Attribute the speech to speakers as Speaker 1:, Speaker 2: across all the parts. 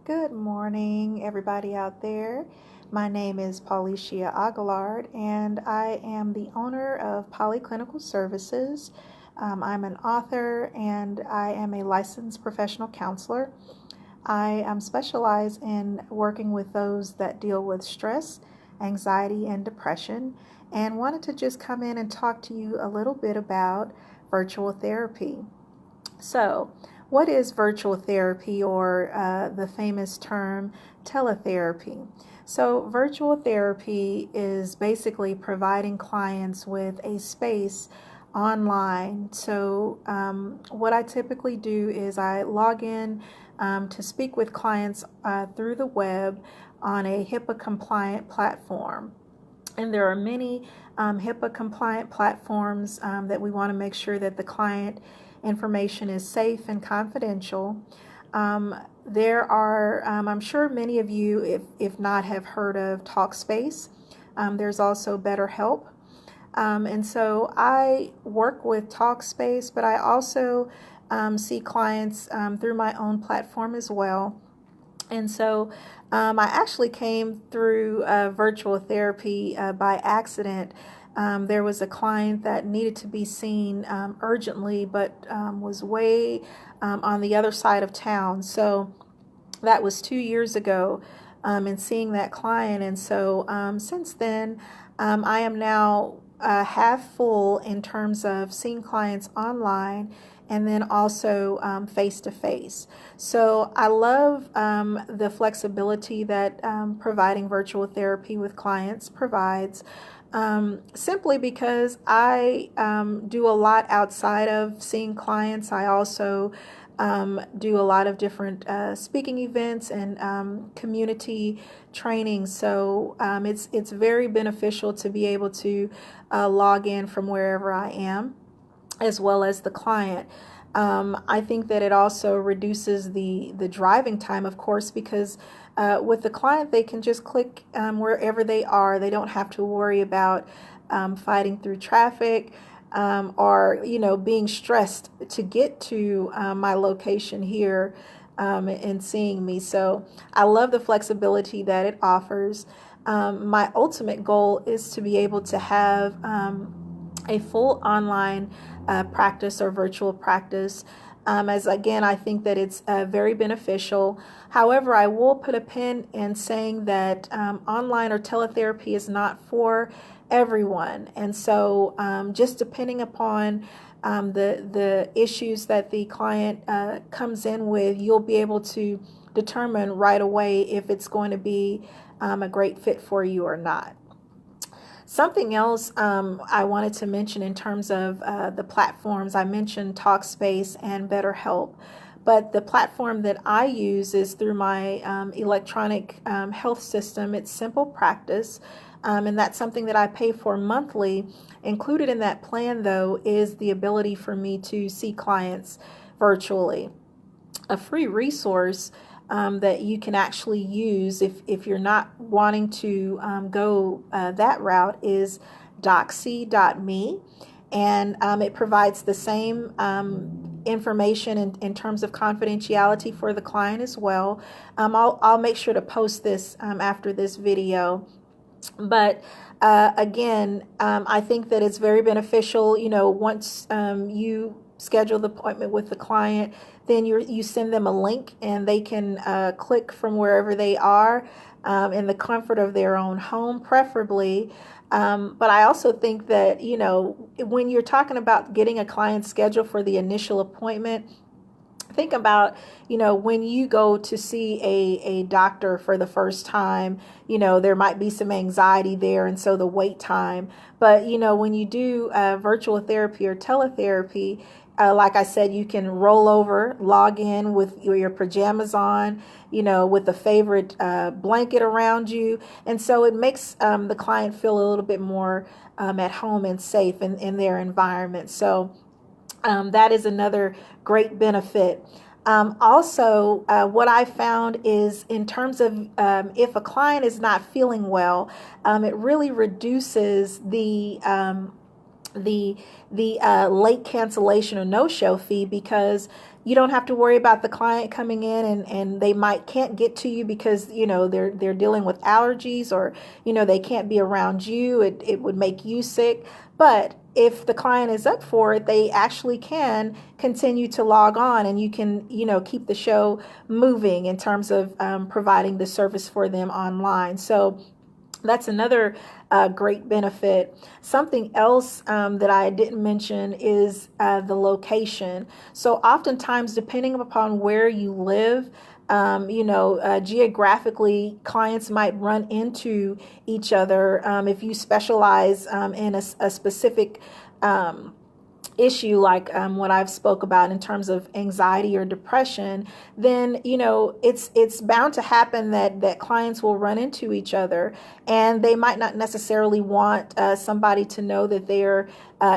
Speaker 1: Good morning, everybody out there. My name is Paulicia Aguilard, and I am the owner of Polyclinical Services. I'm an author and I am a licensed professional counselor. I specialize in working with those that deal with stress, anxiety, and depression, and wanted to just come in and talk to you a little bit about virtual therapy. So, what is virtual therapy, or the famous term teletherapy? So, virtual therapy is basically providing clients with a space online. So, what I typically do is I log in to speak with clients through the web on a HIPAA compliant platform. And there are many HIPAA compliant platforms that we want to make sure that the client information is safe and confidential. There are, I'm sure many of you, if not, have heard of Talkspace. There's also BetterHelp. And so I work with Talkspace, but I also see clients through my own platform as well. And so I actually came through virtual therapy by accident. There was a client that needed to be seen urgently, but was way on the other side of town. So that was 2 years ago, and seeing that client. And so since then, I am now half full in terms of seeing clients online and then also face to face. So I love the flexibility that providing virtual therapy with clients provides. Simply because I do a lot outside of seeing clients. I also do a lot of different speaking events and community training. So it's very beneficial to be able to log in from wherever I am, as well as the client. I think that it also reduces the driving time, of course, because with the client, they can just click wherever they are. They don't have to worry about fighting through traffic or, being stressed to get to my location here and seeing me. So I love the flexibility that it offers. My ultimate goal is to be able to have a full online practice or virtual practice. As again, I think that it's very beneficial. However, I will put a pin in saying that online or teletherapy is not for everyone. And so just depending upon the issues that the client comes in with, you'll be able to determine right away if it's going to be a great fit for you or not. Something else I wanted to mention in terms of the platforms, I mentioned Talkspace and BetterHelp, but the platform that I use is through my electronic health system. It's Simple Practice, and that's something that I pay for monthly. Included in that plan, though, is the ability for me to see clients virtually. A free resource that you can actually use if you're not wanting to go that route is doxy.me, and it provides the same information in terms of confidentiality for the client as well. I'll make sure to post this after this video. But again, I think that it's very beneficial, once you schedule the appointment with the client, then you send them a link and they can click from wherever they are in the comfort of their own home, preferably. But I also think that, when you're talking about getting a client scheduled for the initial appointment, think about, when you go to see a doctor for the first time, there might be some anxiety there, and so the wait time. But, when you do virtual therapy or teletherapy, like I said, you can roll over, log in with your pajamas on, with a favorite blanket around you. And so it makes the client feel a little bit more at home and safe in their environment. So that is another great benefit. Also, what I found is in terms of if a client is not feeling well, it really reduces the late cancellation or no-show fee, because you don't have to worry about the client coming in and they can't get to you because they're dealing with allergies, or they can't be around you. It would make you sick. But if the client is up for it, they actually can continue to log on, and you can keep the show moving in terms of providing the service for them online. So that's another great benefit. Something else that I didn't mention is the location. So oftentimes, depending upon where you live, geographically, clients might run into each other. If you specialize in a specific issue, like what I've spoke about in terms of anxiety or depression, then it's bound to happen that clients will run into each other, and they might not necessarily want somebody to know that they're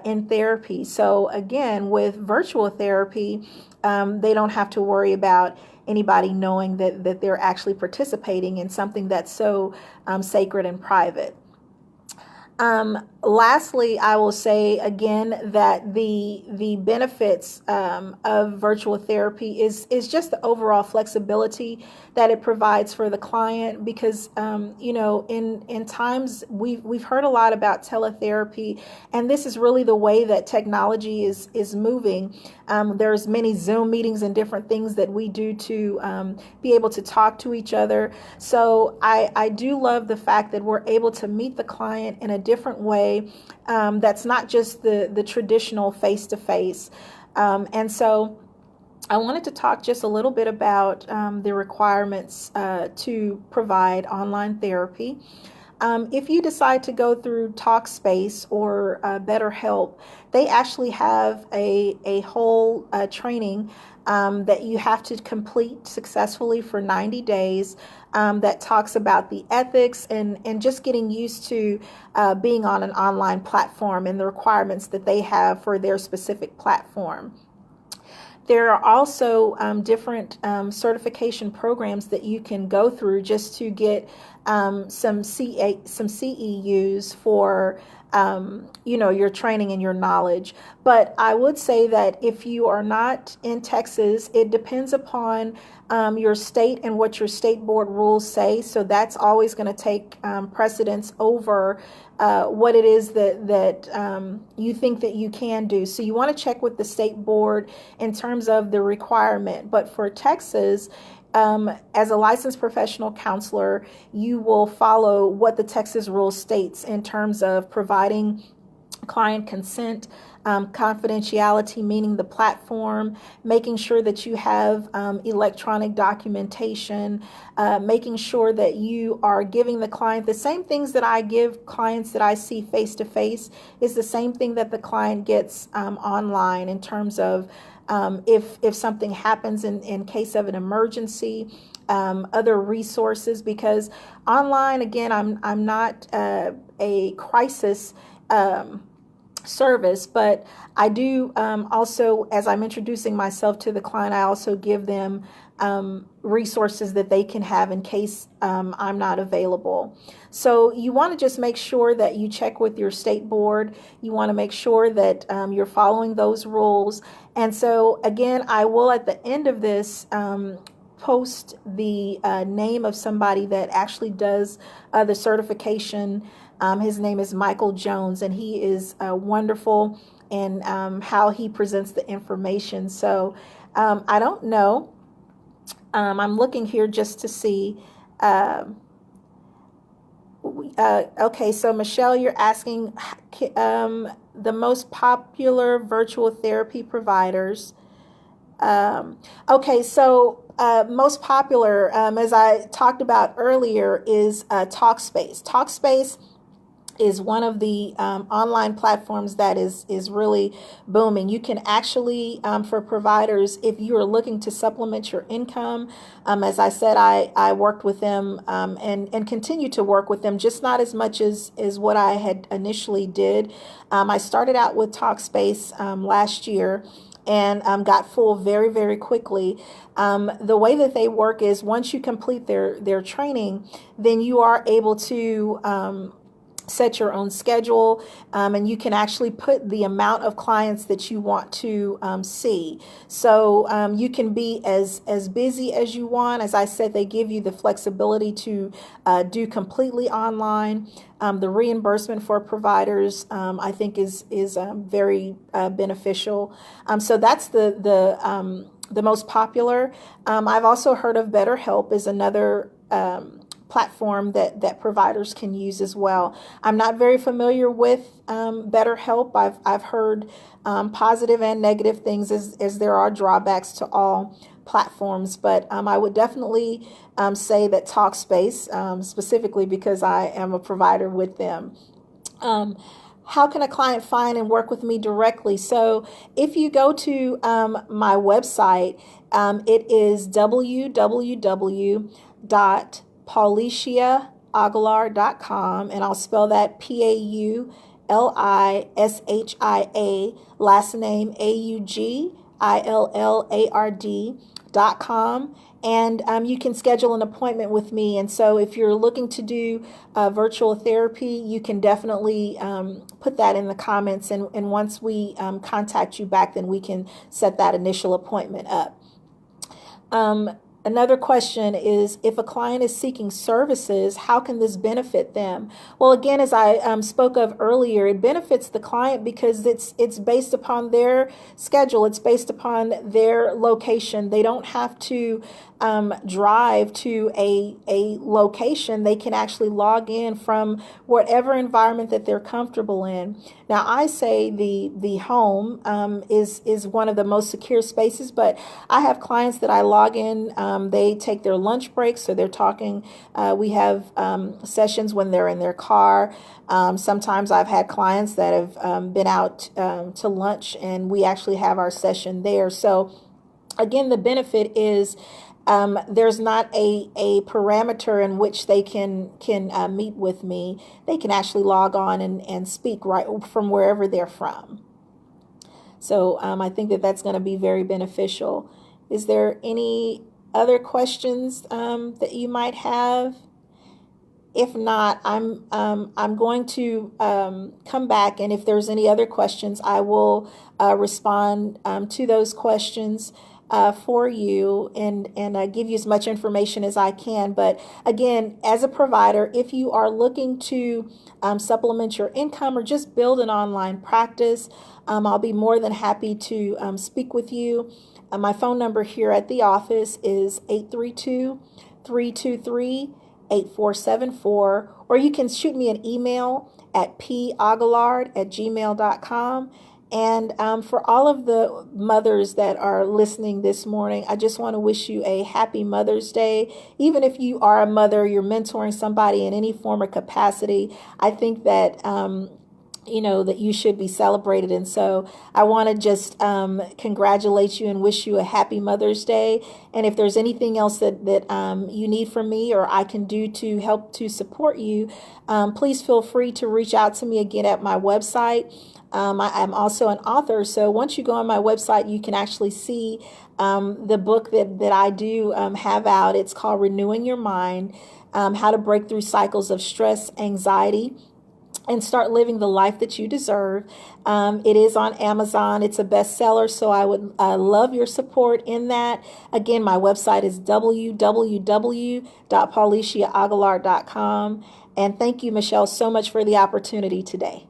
Speaker 1: in therapy. So again, with virtual therapy, they don't have to worry about anybody knowing that they're actually participating in something that's so sacred and private. Lastly, I will say again that the benefits of virtual therapy is just the overall flexibility that it provides for the client, because in times we've heard a lot about teletherapy, and this is really the way that technology is moving. There's many Zoom meetings and different things that we do to be able to talk to each other. So I do love the fact that we're able to meet the client in a different way, that's not just the traditional face-to-face. And so I wanted to talk just a little bit about the requirements to provide online therapy. If you decide to go through Talkspace or BetterHelp, they actually have a whole training that you have to complete successfully for 90 days that talks about the ethics and just getting used to being on an online platform and the requirements that they have for their specific platform. There are also different certification programs that you can go through just to get some CEUs for your training and your knowledge. But I would say that if you are not in Texas, it depends upon your state and what your state board rules say. So that's always going to take precedence over what it is that you think that you can do. So you want to check with the state board in terms of the requirement. But for Texas, as a licensed professional counselor, you will follow what the Texas rule states in terms of providing client consent, confidentiality, meaning the platform, making sure that you have electronic documentation, making sure that you are giving the client the same things that I give clients that I see face to face is the same thing that the client gets online in terms of if something happens in case of an emergency, other resources, because online, again, I'm not a crisis service, but I do also, as I'm introducing myself to the client, I also give them resources that they can have in case I'm not available. So you want to just make sure that you check with your state board. You want to make sure that you're following those rules. And so again, I will at the end of this post the name of somebody that actually does the certification. His name is Michael Jones, and he is wonderful in how he presents the information. So I don't know. I'm looking here just to see. Okay, so Michelle, you're asking the most popular virtual therapy providers. Okay, so most popular, as I talked about earlier, is Talkspace. Talkspace is one of the online platforms that is really booming. You can actually, for providers, if you are looking to supplement your income, as I said, I worked with them and continue to work with them, just not as much as what I had initially did. I started out with Talkspace last year and got full very, very quickly. The way that they work is once you complete their training, then you are able to set your own schedule, and you can actually put the amount of clients that you want to see. So you can be as busy as you want. As I said, they give you the flexibility to do completely online. The reimbursement for providers, I think, is very beneficial. So that's the most popular. I've also heard of BetterHelp is another platform that providers can use as well. I'm not very familiar with BetterHelp. I've heard positive and negative things, as there are drawbacks to all platforms, but I would definitely say that Talkspace, specifically because I am a provider with them. How can a client find and work with me directly? So if you go to my website, it is www.pauliciaaguilar.com, and I'll spell that Paulishia, last name AUGILLARD.com. And you can schedule an appointment with me. And so if you're looking to do virtual therapy, you can definitely put that in the comments. And once we contact you back, then we can set that initial appointment up. Another question is, if a client is seeking services, how can this benefit them? Well, again, as I spoke of earlier, it benefits the client because it's based upon their schedule. It's based upon their location. They don't have to drive to a location. They can actually log in from whatever environment that they're comfortable in. Now, I say the home is one of the most secure spaces, but I have clients that I log in. They take their lunch breaks, so they're talking. We have sessions when they're in their car. Sometimes I've had clients that have been out to lunch, and we actually have our session there. So again, the benefit is there's not a parameter in which they can meet with me. They can actually log on and speak right from wherever they're from. So I think that's going to be very beneficial. Is there any other questions that you might have? If not, I'm going to come back, and if there's any other questions, I will respond to those questions for you and give you as much information as I can. But again, as a provider, if you are looking to supplement your income or just build an online practice, I'll be more than happy to speak with you. My phone number here at the office is 832-323-8474, or you can shoot me an email at paguilar@gmail.com. And for all of the mothers that are listening this morning, I just want to wish you a happy Mother's Day. Even if you are a mother, you're mentoring somebody in any form or capacity, I think that that you should be celebrated. And so I want to just congratulate you and wish you a happy Mother's Day. And if there's anything else that you need from me or I can do to help to support you, please feel free to reach out to me again at my website. I'm also an author, so once you go on my website, you can actually see the book that I do have out. It's called Renewing Your Mind, How to Break Through Cycles of Stress, Anxiety, and Start Living the Life That You Deserve. It is on Amazon. It's a bestseller, so I would love your support in that. Again, my website is www.pauliciaaguilar.com. And thank you, Michelle, so much for the opportunity today.